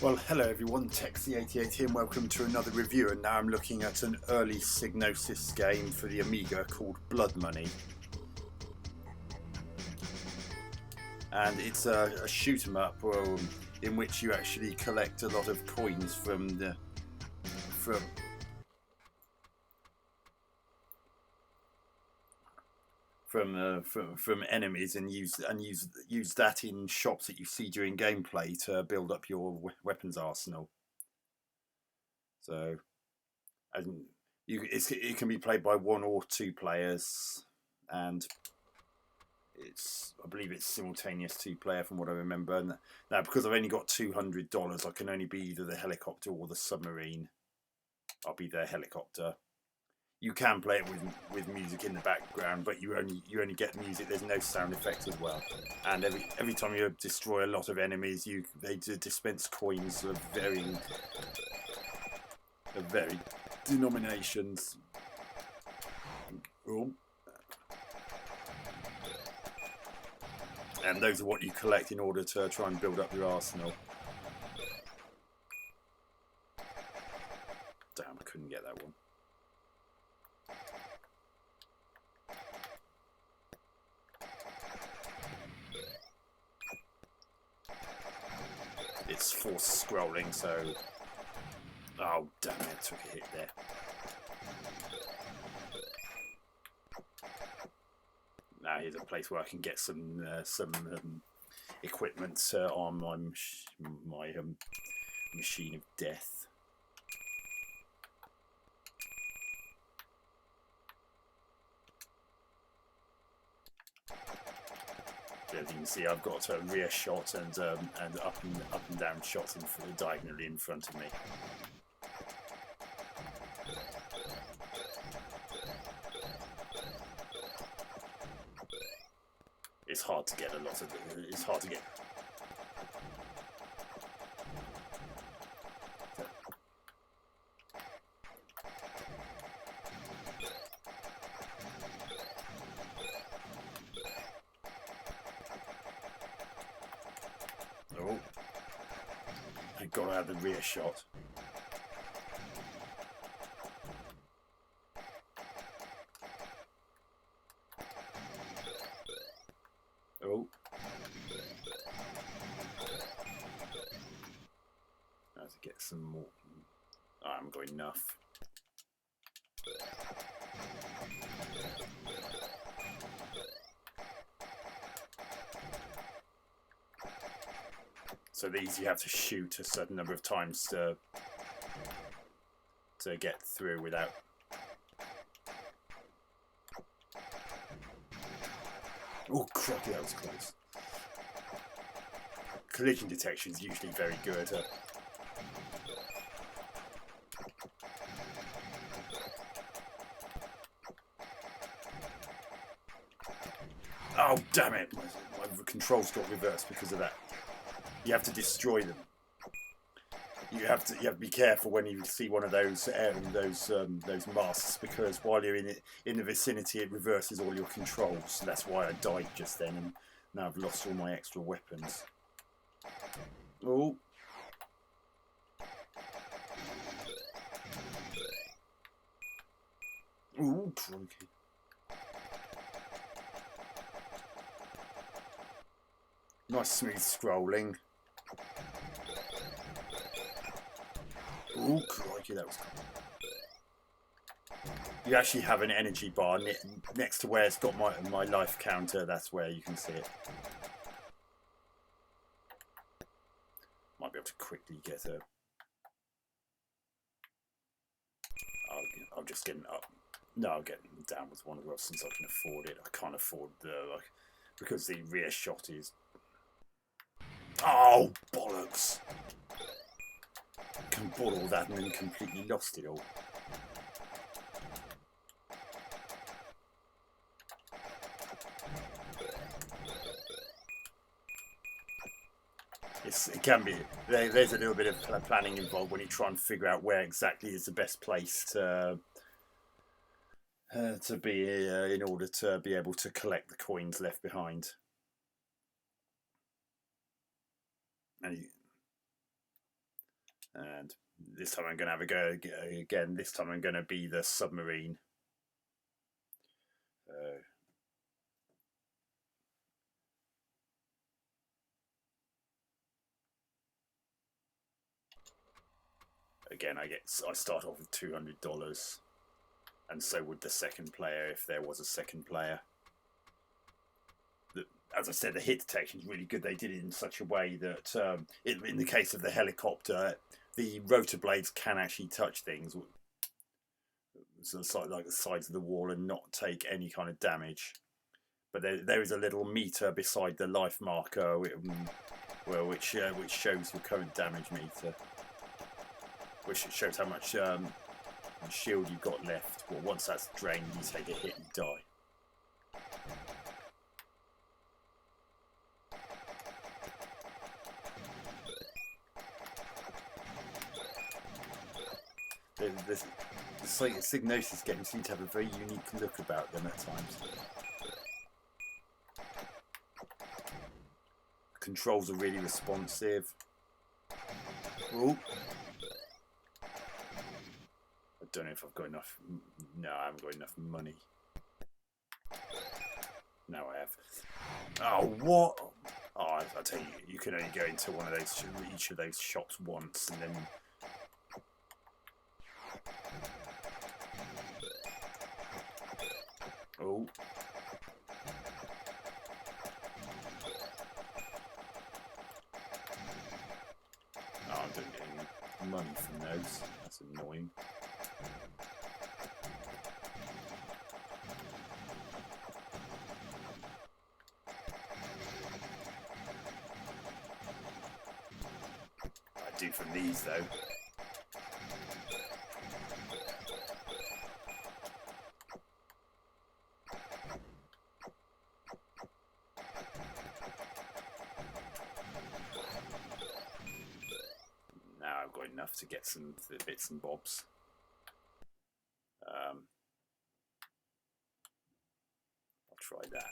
Well, hello everyone, Texie88 here and welcome to another review, and now I'm looking at an early Psygnosis game for the Amiga called Blood Money. And it's a shoot 'em up in which you actually collect a lot of coins from from enemies, and use that in shops that you see during gameplay to build up your weapons arsenal. So, and it can be played by one or two players, and I believe it's simultaneous two-player from what I remember. And now, because I've only got $200, I can only be either the helicopter or the submarine. I'll be the helicopter. You can play it with music in the background, but you only get music. There's no sound effects as well. And every time you destroy a lot of enemies, they dispense coins of varying denominations. Oh. And those are what you collect in order to try and build up your arsenal. Damn, I couldn't get that one. It's forced scrolling, so... Oh, damn it, took a hit there. Now here's a place where I can get some equipment on my machine of death. As you can see, I've got a rear shot and up and down shots diagonally in front of me. It's hard to get a lot of them. It's hard to get. Oh, I got out the rear shot. Oh. I have to get some more. Oh, I haven't got enough. So these you have to shoot a certain number of times to get through without. Oh, crikey, that was close. Collision detection is usually very good. Oh, damn it! My controls got reversed because of that. You have to destroy them. You have to be careful when you see one of those masts, because while you're in the vicinity, it reverses all your controls. So that's why I died just then, and now I've lost all my extra weapons. Oh. Ooh, crikey. Nice smooth scrolling. Ooh, crikey, that was cool. You actually have an energy bar next to where it's got my life counter. That's where you can see it. Might be able to quickly get a... I'll just get up. No, I'll get down with one as well, since I can afford it. I can't afford because the rear shot is... Oh, bollocks! I bought all that and then completely lost it all. It can be. There's a little bit of planning involved when you try and figure out where exactly is the best place to be in order to be able to collect the coins left behind. And And this time I'm going to have a go again. This time I'm going to be the submarine. Again, I start off with $200, and so would the second player if there was a second player. As I said, the hit detection is really good. They did it in such a way that, in the case of the helicopter, the rotor blades can actually touch things, so like the sides of the wall, and not take any kind of damage. But there is a little meter beside the life marker, which shows your current damage meter, which shows how much shield you've got left. Well, once that's drained, you take a hit and die. The Psygnosis games seem to have a very unique look about them at times. Controls are really responsive. Ooh. I don't know if I've got enough. No, I haven't got enough money. Now I have. Oh, what? Oh, I'll tell you, you can only go into one of those, each of those shops once, and then. Oh. Oh, I don't get any money from those. That's annoying. I do from these though. Enough to get some bits and bobs. I'll try that.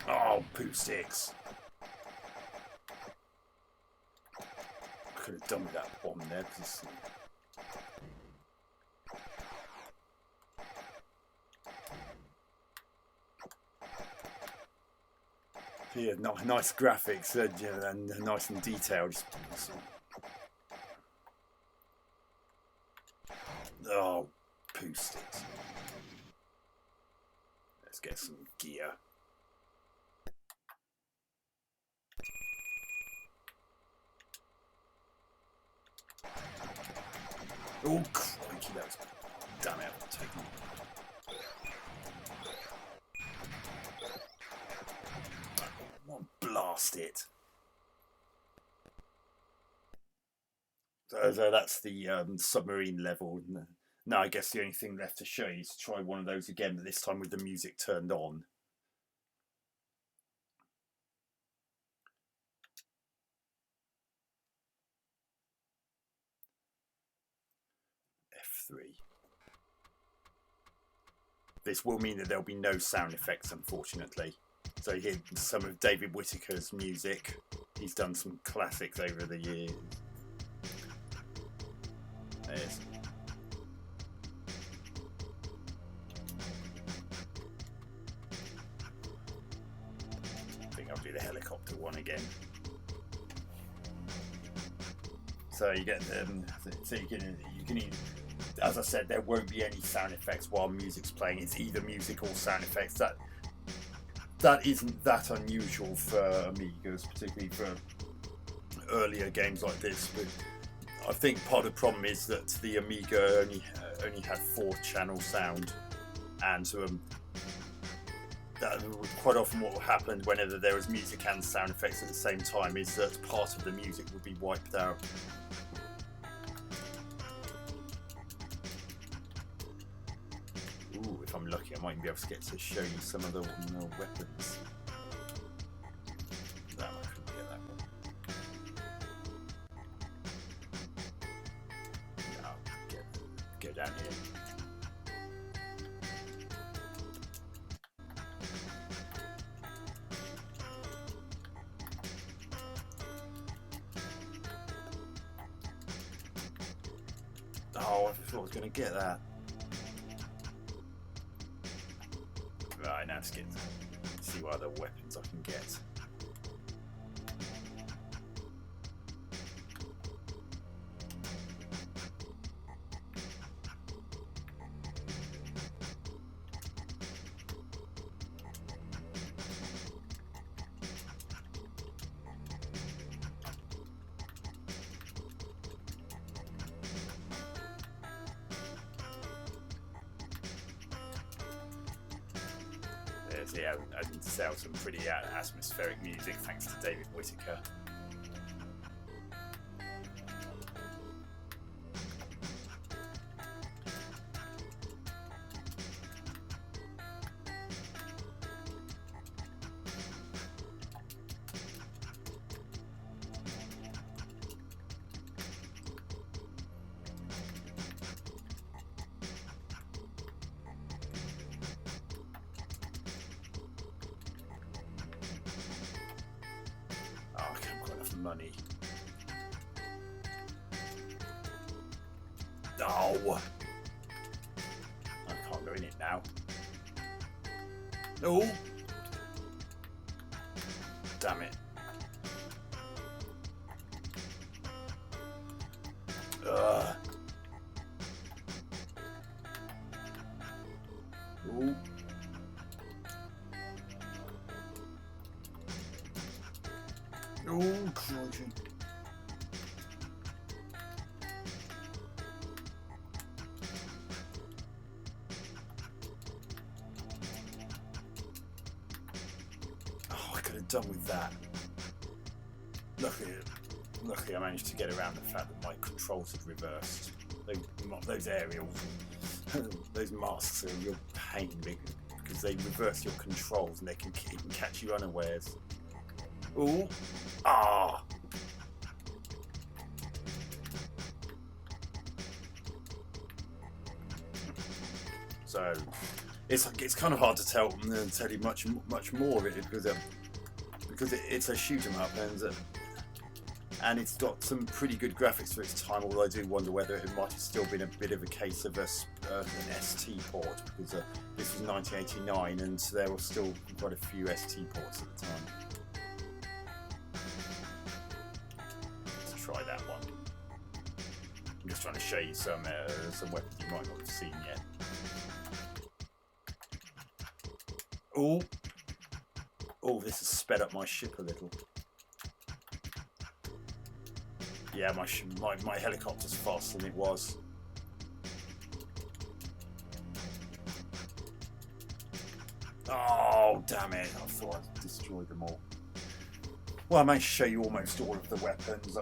Oh, poo sticks. I could have done with that bomb there because yeah, nice graphics and nice and detailed. Oh, poo sticks. Let's get some gear. Oh, crikey, that was... Damn it, I've taken it. Blast it. So that's the submarine level. Now I guess the only thing left to show you is to try one of those again, but this time with the music turned on. F3. This will mean that there'll be no sound effects, unfortunately. So you hear some of David Whittaker's music. He's done some classics over the years. There's... I think I'll do the helicopter one again. So you get so you can either, as I said, there won't be any sound effects while music's playing. It's either music or sound effects. That isn't that unusual for Amigas, particularly for earlier games like this. But I think part of the problem is that the Amiga only had 4-channel sound, and that quite often what happened whenever there was music and sound effects at the same time is that part of the music would be wiped out. I might be able to get to show you some of the weapons. That I couldn't get that one. No, go down here. Oh, I thought I was going to get that. Right, now let's see what other weapons I can get. Yeah, I can sell some pretty atmospheric music thanks to David Whittaker. Money. Oh, I can't go in it now. Oh, damn it. Ugh. Ooh. Oh, crikey. Oh, I could have done with that. Luckily I managed to get around the fact that my controls had reversed. Those aerials, those masks are a real pain because they reverse your controls and they can even catch you unawares. Ooh. Ah. So it's kind of hard to tell you much more of it because it's a shoot 'em up and it's got some pretty good graphics for its time. Although I do wonder whether it might have still been a bit of a case of an ST port because this was 1989 and there were still quite a few ST ports at the time. Try that one. I'm just trying to show you some weapons you might not have seen yet. Oh, this has sped up my ship a little. Yeah, my helicopter's faster than it was. Oh, damn it! I thought I'd destroyed them all. Well, I managed to show you almost all of the weapons,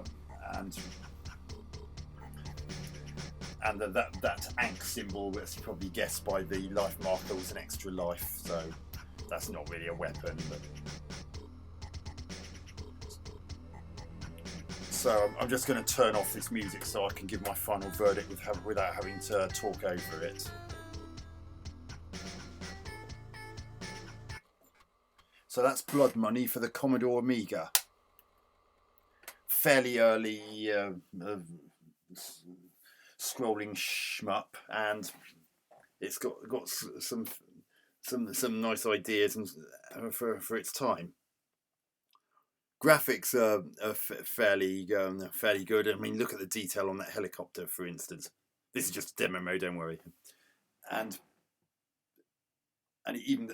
and that Ankh symbol, as you probably guessed by the life marker, was an extra life, so that's not really a weapon. So I'm just going to turn off this music so I can give my final verdict without having to talk over it. So that's Blood Money for the Commodore Amiga. Fairly early scrolling shmup, and it's got some nice ideas for its time. Graphics are fairly good. I mean, look at the detail on that helicopter, for instance. This is just demo mode, don't worry. And even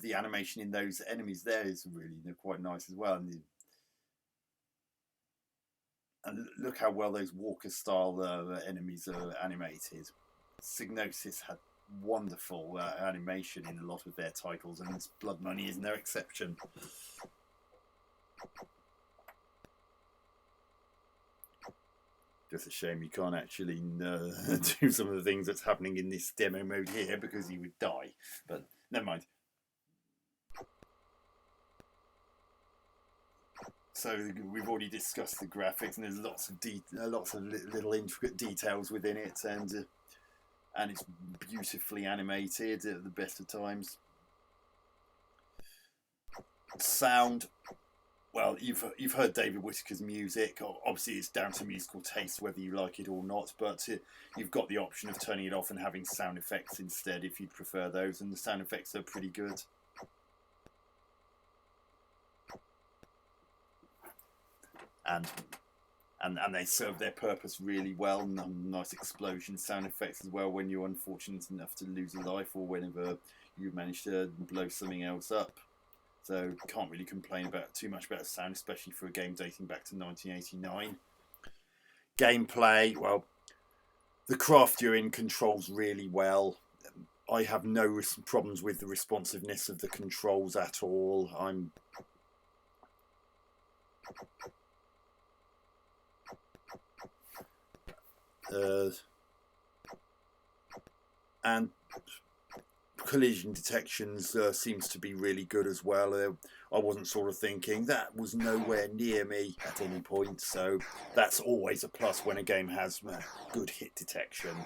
the animation in those enemies there is really quite nice as well. And look how well those Walker-style enemies are animated. Psygnosis had wonderful animation in a lot of their titles, and this Blood Money is no exception. Just a shame you can't actually do some of the things that's happening in this demo mode here because you would die. But never mind. So we've already discussed the graphics, and there's lots of little intricate details within it, and it's beautifully animated at the best of times. Sound, well, you've heard David Whittaker's music. Obviously, it's down to musical taste whether you like it or not, but you've got the option of turning it off and having sound effects instead if you prefer those, and the sound effects are pretty good. And they serve their purpose really well. Nice explosion sound effects as well when you're unfortunate enough to lose a life or whenever you manage to blow something else up. So can't really complain about too much about the sound, especially for a game dating back to 1989. Gameplay, well, the craft you're in controls really well. I have no problems with the responsiveness of the controls at all. And collision detections seems to be really good as well. I wasn't sort of thinking that was nowhere near me at any point, so that's always a plus when a game has good hit detection.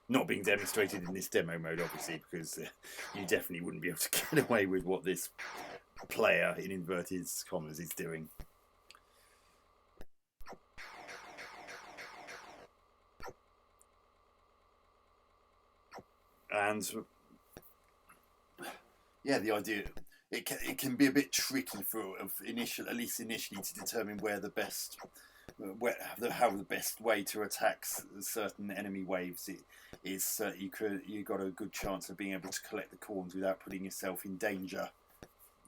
Not being demonstrated in this demo mode, obviously, because you definitely wouldn't be able to get away with what this player, in inverted commas, is doing. And yeah, the idea it can be a bit tricky at least initially, to determine how the best way to attack certain enemy waves is. You got a good chance of being able to collect the coins without putting yourself in danger.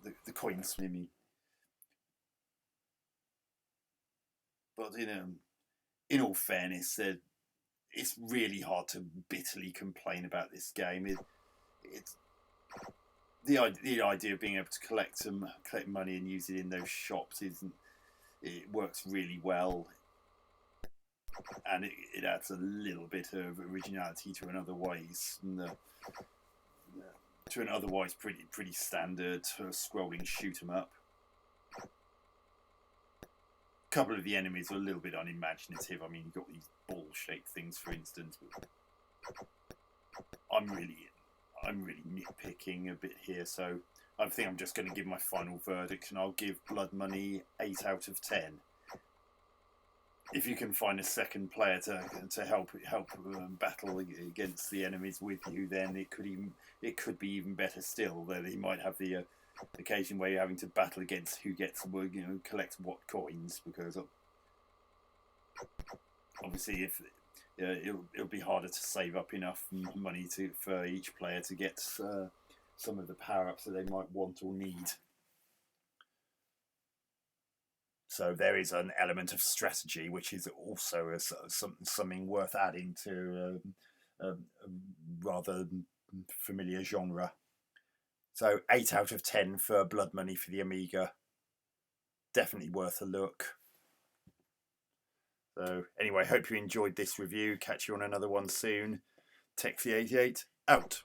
The coins, I mean. But in all fairness, it's really hard to bitterly complain about this game. It's the idea of being able to collect money and use it in those shops it works really well, and it adds a little bit of originality to an otherwise pretty standard scrolling shoot 'em up. A couple of the enemies are a little bit unimaginative. I mean, you've got these ball-shaped things, for instance. But I'm really nitpicking a bit here, so I think I'm just going to give my final verdict, and I'll give Blood Money 8 out of 10. If you can find a second player to help battle against the enemies with you, then it could be even better still. Though they might have the occasion where you're having to battle against who gets collects what coins, because obviously if it'll be harder to save up enough money for each player to get some of the power-ups that they might want or need. So there is an element of strategy, which is also something worth adding to a rather familiar genre. So 8 out of 10 for Blood Money for the Amiga. Definitely worth a look. So anyway, hope you enjoyed this review. Catch you on another one soon. Texie88 out.